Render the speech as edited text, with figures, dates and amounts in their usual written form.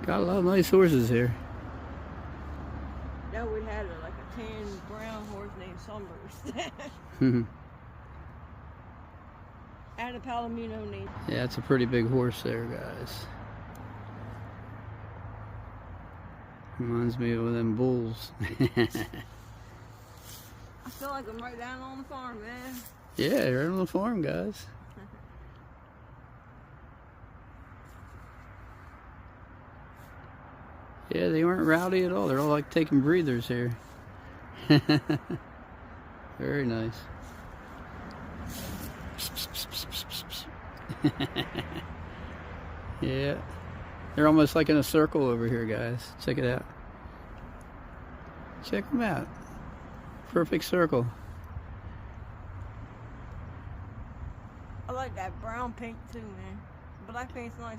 Got a lot of nice horses here. Yeah, we had like a tan brown horse named Sunburst. And a Palomino named. Yeah, it's a pretty big horse there, guys. Reminds me of them bulls. I feel like I'm right down on the farm, man. Yeah, right on the farm, guys. Yeah, they weren't rowdy at all. They're all like taking breathers here. Very nice. Yeah, they're almost like in a circle over here, guys. Check it out. Check them out. Perfect circle. I like that brown paint too, man. Black paint's nice.